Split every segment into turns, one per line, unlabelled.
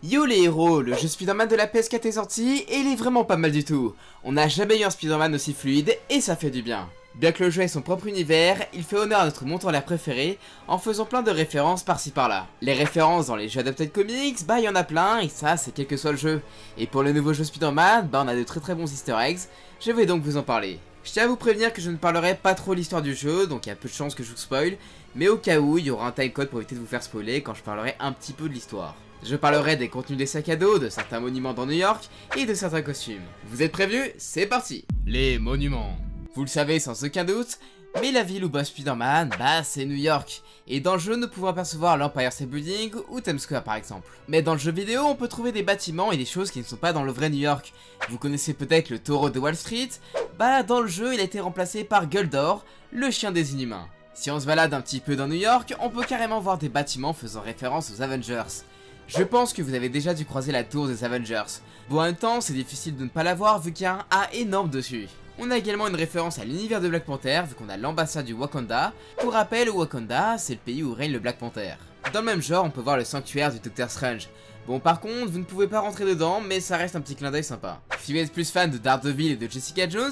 Yo les héros, le jeu Spider-Man de la PS4 est sorti et il est vraiment pas mal du tout. On n'a jamais eu un Spider-Man aussi fluide et ça fait du bien. Bien que le jeu ait son propre univers, il fait honneur à notre montant l'air préféré en faisant plein de références par-ci par-là. Les références dans les jeux adaptés de comics, bah y en a plein et ça c'est quel que soit le jeu. Et pour le nouveau jeu Spider-Man, bah on a de très bons easter eggs, je vais donc vous en parler. Je tiens à vous prévenir que je ne parlerai pas trop l'histoire du jeu, donc il y a peu de chances que je vous spoil, mais au cas où, il y aura un timecode pour éviter de vous faire spoiler quand je parlerai un petit peu de l'histoire. Je parlerai des contenus des sacs à dos, de certains monuments dans New York et de certains costumes. Vous êtes prévenus? C'est parti! Les monuments. Vous le savez sans aucun doute, mais la ville où bosse Spider-Man, bah c'est New York. Et dans le jeu, nous pouvons apercevoir l'Empire State Building ou Times Square par exemple. Mais dans le jeu vidéo, on peut trouver des bâtiments et des choses qui ne sont pas dans le vrai New York. Vous connaissez peut-être le taureau de Wall Street, bah dans le jeu, il a été remplacé par Guldor, le chien des Inhumains. Si on se balade un petit peu dans New York, on peut carrément voir des bâtiments faisant référence aux Avengers. Je pense que vous avez déjà dû croiser la tour des Avengers. Bon, en même temps, c'est difficile de ne pas la voir vu qu'il y a un A énorme dessus. On a également une référence à l'univers de Black Panther vu qu'on a l'ambassade du Wakanda. Pour rappel, Wakanda, c'est le pays où règne le Black Panther. Dans le même genre, on peut voir le sanctuaire du Docteur Strange. Bon, par contre, vous ne pouvez pas rentrer dedans, mais ça reste un petit clin d'œil sympa. Si vous êtes plus fan de Daredevil et de Jessica Jones,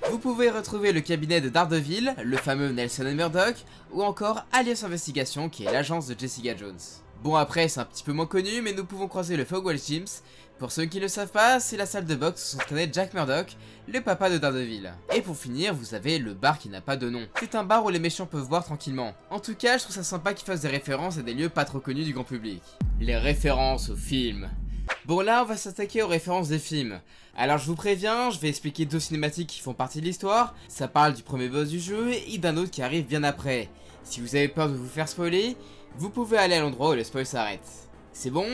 vous pouvez retrouver le cabinet de Daredevil, le fameux Nelson and Murdock, ou encore Alias Investigation qui est l'agence de Jessica Jones. Bon, après c'est un petit peu moins connu, mais nous pouvons croiser le Fogwell Gyms. Pour ceux qui ne le savent pas, c'est la salle de boxe où s'entraînait Jack Murdock, le papa de Daredevil. Et pour finir, vous avez le bar qui n'a pas de nom. C'est un bar où les méchants peuvent boire tranquillement. En tout cas, je trouve ça sympa qu'ils fassent des références à des lieux pas trop connus du grand public. Les références aux films. Bon là, on va s'attaquer aux références des films. Alors je vous préviens, je vais expliquer deux cinématiques qui font partie de l'histoire. Ça parle du premier boss du jeu et d'un autre qui arrive bien après. Si vous avez peur de vous faire spoiler, vous pouvez aller à l'endroit où le spoil s'arrête. C'est bon?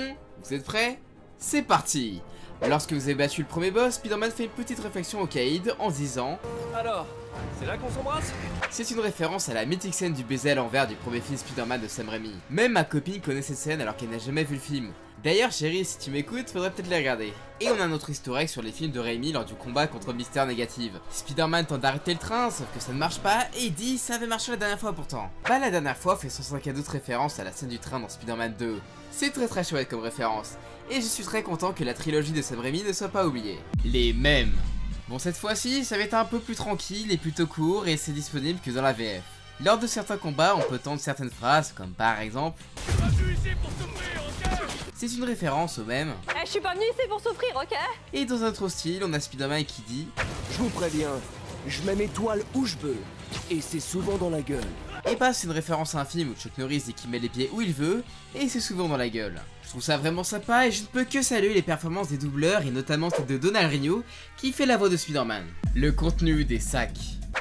Vous êtes prêts? C'est parti! Lorsque vous avez battu le premier boss, Spider-Man fait une petite réflexion au Caïd en disant:
Alors, c'est là qu'on s'embrasse?
C'est une référence à la mythique scène du baiser à l'envers du premier film Spider-Man de Sam Raimi. Même ma copine connaît cette scène alors qu'elle n'a jamais vu le film. D'ailleurs chérie, si tu m'écoutes, faudrait peut-être les regarder. Et on a un autre easter egg sur les films de Raimi lors du combat contre Mister Négative. Spider-Man tente d'arrêter le train, sauf que ça ne marche pas, et il dit ça avait marché la dernière fois pourtant. Bah la dernière fois fait sans aucun doute référence à la scène du train dans Spider-Man 2. C'est très chouette comme référence, et je suis très content que la trilogie de Sam Raimi ne soit pas oubliée. Les mèmes. Bon cette fois-ci, ça va être un peu plus tranquille et plutôt court, et c'est disponible que dans la VF. Lors de certains combats, on peut tendre certaines phrases, comme par exemple: c'est une référence au même.
Je suis pas venu ici pour souffrir, ok?
Et dans un autre style, on a Spider-Man qui dit:
Je vous préviens, je mets mes toiles où je veux, et c'est souvent dans la gueule.
Et bah c'est une référence à un film où Chuck Norris dit qu'il met les pieds où il veut, et c'est souvent dans la gueule. Je trouve ça vraiment sympa et je ne peux que saluer les performances des doubleurs et notamment celle de Donald Rigno qui fait la voix de Spider-Man. Le contenu des sacs.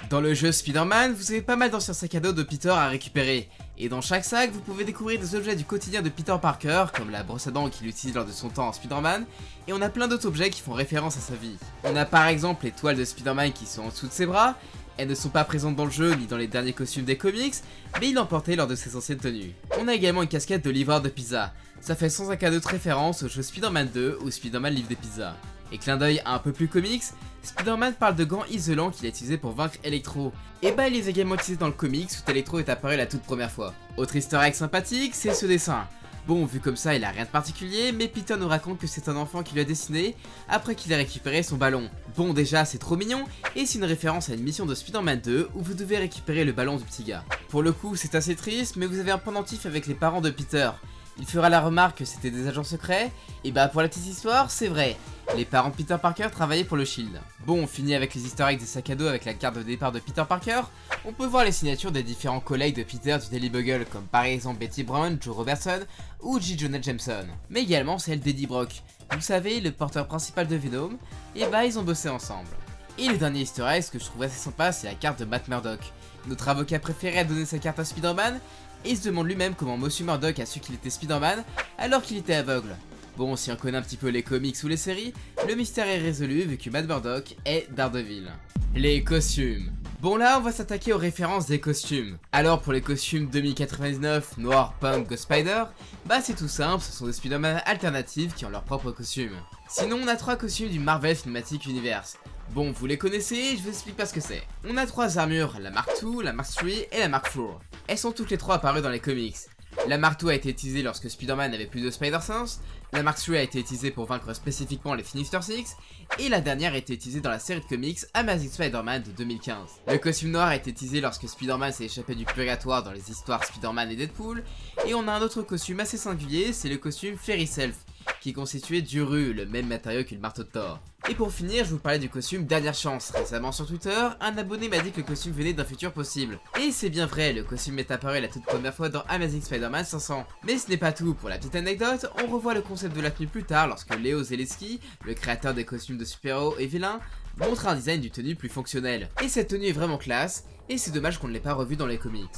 Dans le jeu Spider-Man, vous avez pas mal d'anciens sacs à dos de Peter à récupérer. Et dans chaque sac, vous pouvez découvrir des objets du quotidien de Peter Parker, comme la brosse à dents qu'il utilise lors de son temps en Spider-Man, et on a plein d'autres objets qui font référence à sa vie. On a par exemple les toiles de Spider-Man qui sont en dessous de ses bras. Elles ne sont pas présentes dans le jeu ni dans les derniers costumes des comics, mais il en portait lors de ses anciennes tenues. On a également une casquette de livreur de pizza. Ça fait sans aucun doute référence au jeu Spider-Man 2 où Spider-Man livre des pizzas. Et clin d'œil un peu plus comics, Spider-Man parle de gants isolants qu'il a utilisés pour vaincre Electro. Et bah il les a également utilisés dans le comics où Electro est apparu la toute première fois. Autre easter egg sympathique, c'est ce dessin. Bon, vu comme ça, il a rien de particulier, mais Peter nous raconte que c'est un enfant qui lui a dessiné après qu'il ait récupéré son ballon. Bon, déjà, c'est trop mignon, et c'est une référence à une mission de Spider-Man 2 où vous devez récupérer le ballon du petit gars. Pour le coup, c'est assez triste, mais vous avez un pendentif avec les parents de Peter. Il fera la remarque que c'était des agents secrets, et bah pour la petite histoire, c'est vrai. Les parents de Peter Parker travaillaient pour le Shield. Bon, on finit avec les easter eggs des sacs à dos avec la carte de départ de Peter Parker. On peut voir les signatures des différents collègues de Peter du Daily Bugle, comme par exemple Betty Brown, Joe Robertson ou J. Jonah Jameson. Mais également celle d'Eddie Brock. Vous savez, le porteur principal de Venom, et bah ils ont bossé ensemble. Et le dernier easter egg, ce que je trouve assez sympa, c'est la carte de Matt Murdock. Notre avocat préféré a donné sa carte à Spider-Man, et il se demande lui-même comment Monsieur Murdock a su qu'il était Spider-Man alors qu'il était aveugle. Bon, si on connaît un petit peu les comics ou les séries, le mystère est résolu vu que Matt Murdock est Daredevil. Les costumes. Bon là, on va s'attaquer aux références des costumes. Alors pour les costumes 2099, Noir, Punk, Ghost Spider, bah c'est tout simple, ce sont des Spider-Man alternatives qui ont leur propre costume. Sinon, on a 3 costumes du Marvel Cinematic Universe. Bon, vous les connaissez, je vous explique pas ce que c'est. On a 3 armures, la Mark II, la Mark III et la Mark IV. Elles sont toutes les 3 apparues dans les comics. La Mark II a été utilisée lorsque Spider-Man n'avait plus de Spider-Sense, la Mark III a été utilisée pour vaincre spécifiquement les Sinister Six, et la dernière a été utilisée dans la série de comics Amazing Spider-Man de 2015. Le costume noir a été utilisé lorsque Spider-Man s'est échappé du purgatoire dans les histoires Spider-Man et Deadpool, et on a un autre costume assez singulier, c'est le costume Fairy Self, qui est constitué d'Uru, le même matériau que le marteau de Thor. Et pour finir, je vous parlais du costume Dernière Chance. Récemment sur Twitter, un abonné m'a dit que le costume venait d'un futur possible. Et c'est bien vrai, le costume est apparu la toute première fois dans Amazing Spider-Man 500. Mais ce n'est pas tout, pour la petite anecdote, on revoit le concept de la tenue plus tard lorsque Leo Zaleski, le créateur des costumes de super-héros et vilains, montre un design du tenue plus fonctionnel. Et cette tenue est vraiment classe, et c'est dommage qu'on ne l'ait pas revu dans les comics.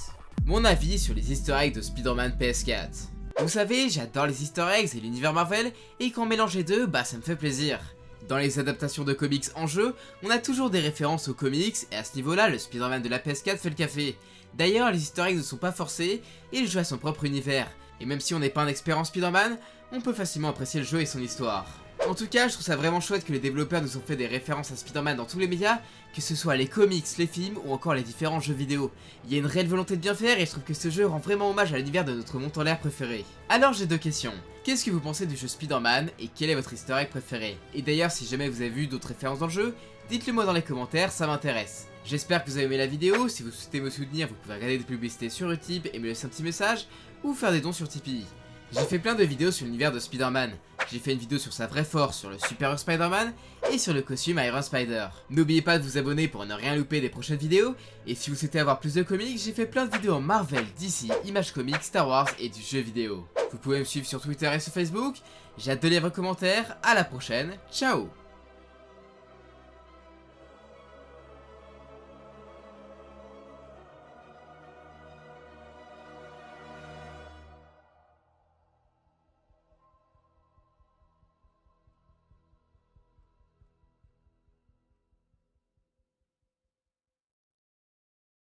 Mon avis sur les easter eggs de Spider-Man PS4. Vous savez, j'adore les easter eggs et l'univers Marvel, et quand on mélange les deux, bah ça me fait plaisir. Dans les adaptations de comics en jeu, on a toujours des références aux comics, et à ce niveau-là, le Spider-Man de la PS4 fait le café. D'ailleurs, les easter eggs ne sont pas forcés, et il joue à son propre univers. Et même si on n'est pas un expert en Spider-Man, on peut facilement apprécier le jeu et son histoire. En tout cas, je trouve ça vraiment chouette que les développeurs nous ont fait des références à Spider-Man dans tous les médias, que ce soit les comics, les films ou encore les différents jeux vidéo. Il y a une réelle volonté de bien faire et je trouve que ce jeu rend vraiment hommage à l'univers de notre monte en l'air préféré. Alors j'ai deux questions. Qu'est-ce que vous pensez du jeu Spider-Man et quel est votre easter egg préféré? Et d'ailleurs, si jamais vous avez vu d'autres références dans le jeu, dites-le moi dans les commentaires, ça m'intéresse. J'espère que vous avez aimé la vidéo, si vous souhaitez me soutenir, vous pouvez regarder des publicités sur Utip et me laisser un petit message, ou faire des dons sur Tipeee. J'ai fait plein de vidéos sur l'univers de Spider-Man. J'ai fait une vidéo sur sa vraie force, sur le Superior Spider-Man et sur le costume Iron Spider. N'oubliez pas de vous abonner pour ne rien louper des prochaines vidéos. Et si vous souhaitez avoir plus de comics, j'ai fait plein de vidéos en Marvel, DC, Image Comics, Star Wars et du jeu vidéo. Vous pouvez me suivre sur Twitter et sur Facebook. J'ai hâte de lire vos commentaires. À la prochaine. Ciao!